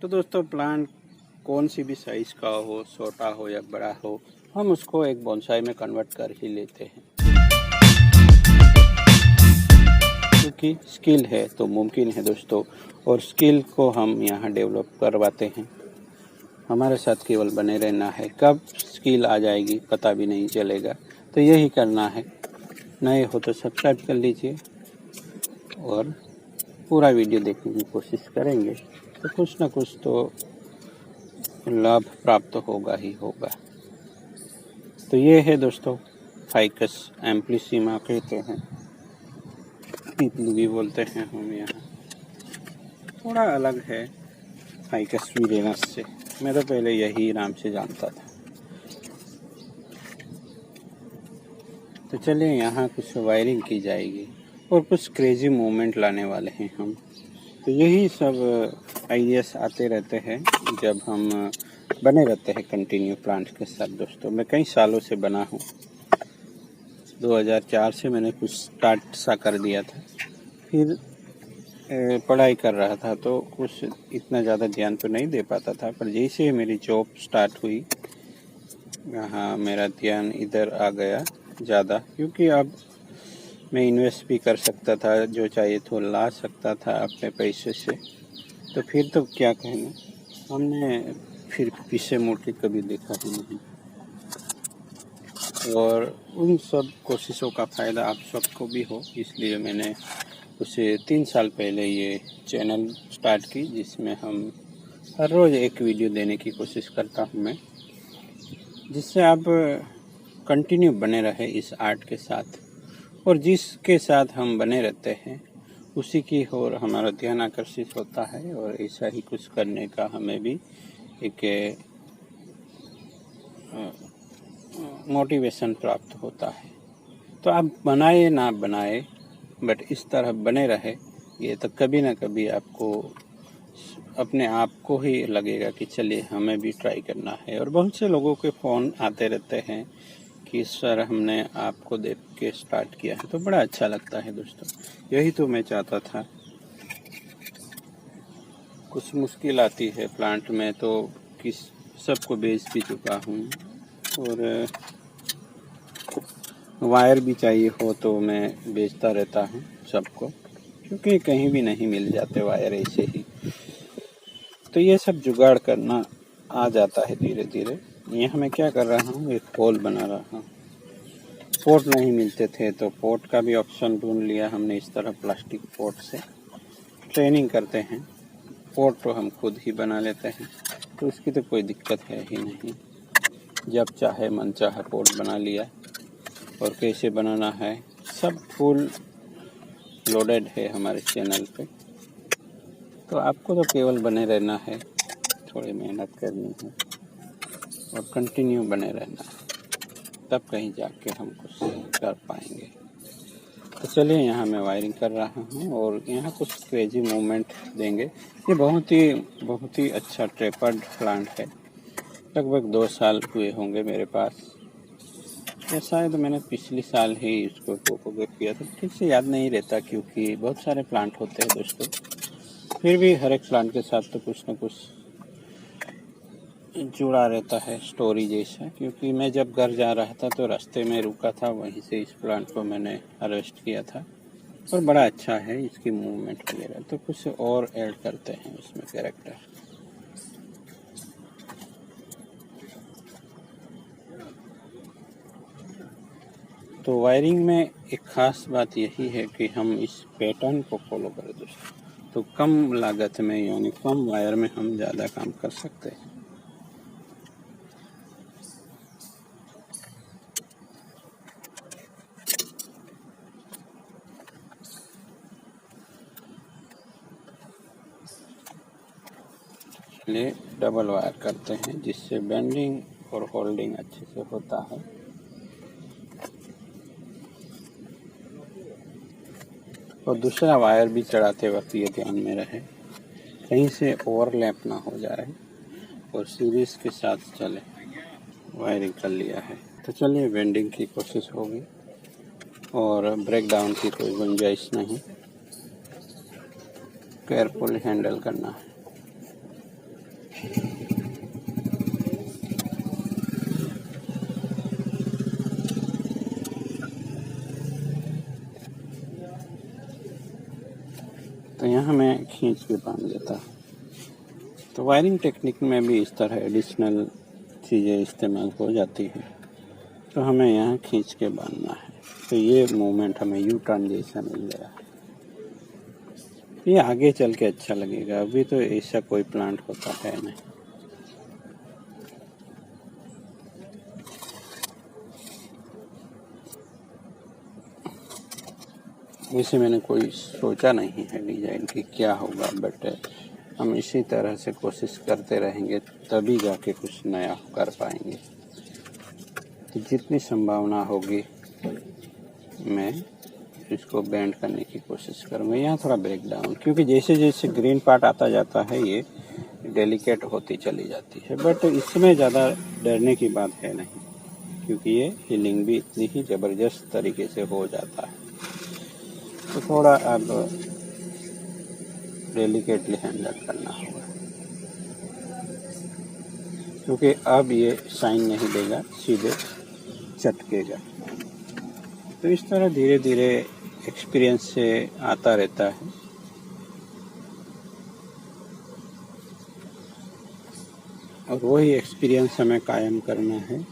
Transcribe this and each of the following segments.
तो दोस्तों प्लांट कौन सी भी साइज़ का हो, छोटा हो या बड़ा हो, हम उसको एक बोनसाई में कन्वर्ट कर ही लेते हैं, क्योंकि स्किल है तो मुमकिन है दोस्तों। और स्किल को हम यहाँ डेवलप करवाते हैं। हमारे साथ केवल बने रहना है, कब स्किल आ जाएगी पता भी नहीं चलेगा। तो यही करना है। नए हो तो सब्सक्राइब कर लीजिए और पूरा वीडियो देखने की कोशिश करेंगे तो कुछ ना कुछ तो लाभ प्राप्त होगा ही होगा। तो ये है दोस्तों फाइकस एम्प्लीसिमा कहते हैं, पीपली भी बोलते हैं हम यहाँ। थोड़ा अलग है फाइकस वीरेनस से। मैं तो पहले यही नाम से जानता था। तो चलिए यहाँ कुछ वायरिंग की जाएगी और कुछ क्रेजी मूवमेंट लाने वाले हैं हम। तो यही सब आइडियाज़ आते रहते हैं जब हम बने रहते हैं कंटिन्यू प्लांट के साथ। दोस्तों मैं कई सालों से बना हूँ। 2004 से मैंने कुछ स्टार्ट सा कर दिया था। फिर पढ़ाई कर रहा था तो कुछ इतना ज़्यादा ध्यान तो नहीं दे पाता था, पर जैसे ही मेरी जॉब स्टार्ट हुई यहाँ मेरा ध्यान इधर आ गया ज़्यादा, क्योंकि अब मैं इन्वेस्ट भी कर सकता था, जो चाहिए तो ला सकता था अपने पैसे से। तो फिर तो क्या कहना, हमने फिर पीछे मुड़ के कभी देखा ही नहीं। और उन सब कोशिशों का फ़ायदा आप सबको भी हो, इसलिए मैंने उसे 3 साल पहले ये चैनल स्टार्ट की, जिसमें हम हर रोज़ एक वीडियो देने की कोशिश करता हूँ मैं, जिससे आप कंटिन्यू बने रहे इस आर्ट के साथ। और जिसके साथ हम बने रहते हैं उसी की ओर हमारा ध्यान आकर्षित होता है और ऐसा ही कुछ करने का हमें भी एक मोटिवेशन प्राप्त होता है। तो आप बनाए ना बनाए, बट इस तरह बने रहे, ये तो कभी ना कभी आपको अपने आप को ही लगेगा कि चलिए हमें भी ट्राई करना है। और बहुत से लोगों के फ़ोन आते रहते हैं कि सर हमने आपको देख के स्टार्ट किया है, तो बड़ा अच्छा लगता है दोस्तों। यही तो मैं चाहता था। कुछ मुश्किल आती है प्लांट में तो किस सबको बेच भी चुका हूँ, और वायर भी चाहिए हो तो मैं बेचता रहता हूँ सबको, क्योंकि कहीं भी नहीं मिल जाते वायर ऐसे ही। तो ये सब जुगाड़ करना आ जाता है धीरे धीरे। यहाँ मैं क्या कर रहा हूँ, एक होल बना रहा हूँ। पोट नहीं मिलते थे तो पोट का भी ऑप्शन ढूंढ लिया हमने। इस तरह प्लास्टिक पोट से ट्रेनिंग करते हैं। पोट तो हम खुद ही बना लेते हैं, तो उसकी तो कोई दिक्कत है ही नहीं। जब चाहे मन चाहे पोट बना लिया। और कैसे बनाना है सब फुल लोडेड है हमारे चैनल पे। तो आपको तो केवल बने रहना है, थोड़ी मेहनत करनी है और कंटिन्यू बने रहना है, तब कहीं जाके हम कुछ कर पाएंगे। तो चलिए यहाँ मैं वायरिंग कर रहा हूँ और यहाँ कुछ क्रेजी मूवमेंट देंगे। ये बहुत ही अच्छा ट्रेपर्ड प्लांट है। लगभग 2 साल हुए होंगे मेरे पास, या शायद मैंने पिछले साल ही इसको प्रोपोगेट किया था। ठीक से याद नहीं रहता, क्योंकि बहुत सारे प्लांट होते हैं दोस्तों। फिर भी हर एक प्लांट के साथ तो कुछ न कुछ जुड़ा रहता है स्टोरी जैसा। क्योंकि मैं जब घर जा रहा था तो रास्ते में रुका था, वहीं से इस प्लांट को मैंने हार्वेस्ट किया था। और बड़ा अच्छा है इसकी मूवमेंट वगैरह। तो कुछ और ऐड करते हैं उसमें कैरेक्टर। तो वायरिंग में एक ख़ास बात यही है कि हम इस पैटर्न को फॉलो करें दोस्तों, तो कम लागत में यानी कम वायर में हम ज़्यादा काम कर सकते हैं। लिए डबल वायर करते हैं, जिससे बेंडिंग और होल्डिंग अच्छे से होता है। और दूसरा वायर भी चढ़ाते वक्त ये ध्यान में रहे कहीं से ओवरलैप ना हो जाए और सीरीज के साथ चले। वायरिंग कर लिया है तो चलिए बेंडिंग की कोशिश होगी और ब्रेक डाउन की कोई गुंजाइश नहीं। केयरफुल हैंडल करना है। यहाँ मैं खींच के बांध देता हूँ। तो वायरिंग टेक्निक में भी इस तरह एडिशनल चीज़ें इस्तेमाल हो जाती हैं, तो हमें यहाँ खींच के बांधना है। तो ये मूवमेंट हमें यू टर्न जैसा मिल गया। ये आगे चल के अच्छा लगेगा, अभी तो ऐसा कोई प्लांट होता है नहीं। इसे मैंने कोई सोचा नहीं है डिजाइन की क्या होगा, बट हम इसी तरह से कोशिश करते रहेंगे तभी जाके कुछ नया कर पाएंगे। तो जितनी संभावना होगी मैं इसको बेंड करने की कोशिश करूँगा। यहाँ थोड़ा ब्रेक डाउन, क्योंकि जैसे जैसे ग्रीन पार्ट आता जाता है ये डेलिकेट होती चली जाती है, बट इसमें ज़्यादा डरने की बात है नहीं, क्योंकि ये हीलिंग भी इतनी ही ज़बरदस्त तरीके से हो जाता है। तो थोड़ा अब डेलिकेटली हैंडल करना होगा, क्योंकि अब ये साइन नहीं देगा, सीधे चटकेगा। तो इस तरह धीरे धीरे एक्सपीरियंस से आता रहता है। और वही एक्सपीरियंस हमें कायम करना है।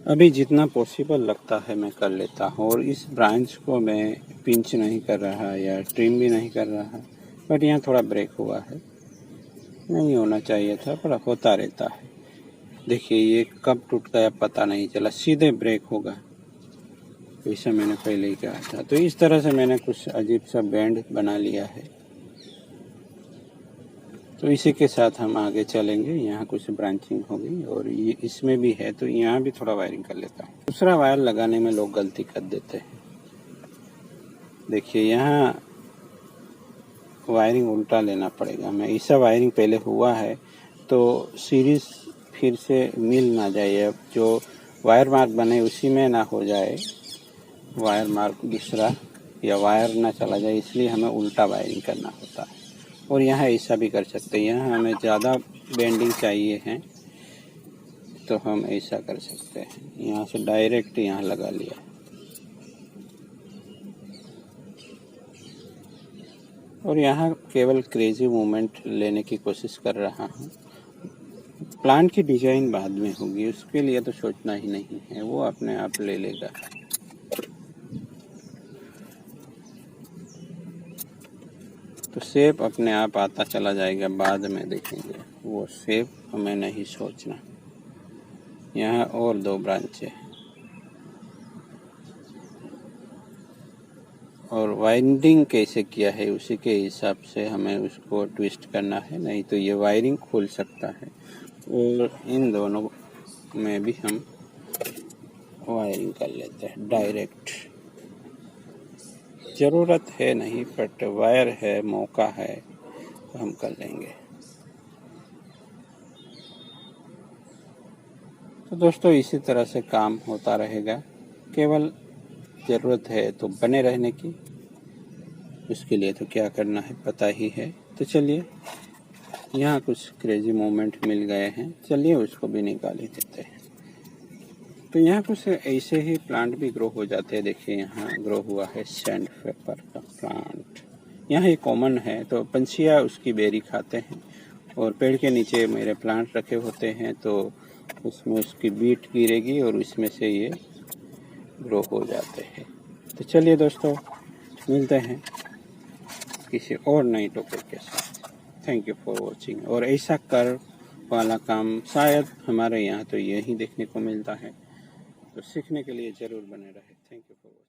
अभी जितना पॉसिबल लगता है मैं कर लेता हूँ, और इस ब्रांच को मैं पिंच नहीं कर रहा या ट्रिम भी नहीं कर रहा, बट यहाँ थोड़ा ब्रेक हुआ है, नहीं होना चाहिए था, पर होता रहता है। देखिए ये कब टूट गया पता नहीं चला, सीधे ब्रेक होगा, ऐसा मैंने पहले ही कहा था। तो इस तरह से मैंने कुछ अजीब सा बैंड बना लिया है। तो इसी के साथ हम आगे चलेंगे। यहाँ कुछ ब्रांचिंग होगी और ये इसमें भी है, तो यहाँ भी थोड़ा वायरिंग कर लेता हूँ। दूसरा वायर लगाने में लोग गलती कर देते हैं। देखिए यहाँ वायरिंग उल्टा लेना पड़ेगा। मैं ऐसा वायरिंग पहले हुआ है, तो सीरीज फिर से मिल ना जाए, अब जो वायर मार्क बने उसी में ना हो जाए वायर मार्क दूसरा, या वायर ना चला जाए, इसलिए हमें उल्टा वायरिंग करना होता है। और यहाँ ऐसा भी कर सकते हैं, यहाँ हमें ज़्यादा बेंडिंग चाहिए है तो हम ऐसा कर सकते हैं, यहाँ से डायरेक्ट यहाँ लगा लिया। और यहाँ केवल क्रेजी मूवमेंट लेने की कोशिश कर रहा हूँ। प्लांट की डिजाइन बाद में होगी, उसके लिए तो सोचना ही नहीं है, वो अपने आप ले लेगा। तो शेप अपने आप आता चला जाएगा, बाद में देखेंगे, वो शेप हमें नहीं सोचना। यहाँ और 2 ब्रांचें, और वाइंडिंग कैसे किया है उसी के हिसाब से हमें उसको ट्विस्ट करना है, नहीं तो ये वायरिंग खुल सकता है। और इन दोनों में भी हम वायरिंग कर लेते हैं डायरेक्ट। ज़रूरत है नहीं, बट वायर है, मौका है, तो हम कर लेंगे। तो दोस्तों इसी तरह से काम होता रहेगा, केवल ज़रूरत है तो बने रहने की। उसके लिए तो क्या करना है पता ही है। तो चलिए, यहाँ कुछ क्रेजी मोमेंट मिल गए हैं, चलिए उसको भी निकाल ही देते हैं। तो यहाँ कुछ ऐसे ही प्लांट भी ग्रो हो जाते हैं। देखिए यहाँ ग्रो हुआ है सैंड पेपर का प्लांट, यहाँ ये कॉमन है, तो पंछियाँ उसकी बेरी खाते हैं। और पेड़ के नीचे मेरे प्लांट रखे होते हैं, तो उसमें उसकी बीट गिरेगी और इसमें से ये ग्रो हो जाते हैं। तो चलिए दोस्तों, मिलते हैं किसी और नई टॉपिक के साथ। Thank you for watching. और ऐसा कर्व वाला काम शायद हमारे यहाँ तो यही देखने को मिलता है, तो सीखने के लिए ज़रूर बने रहे। Thank you for watching.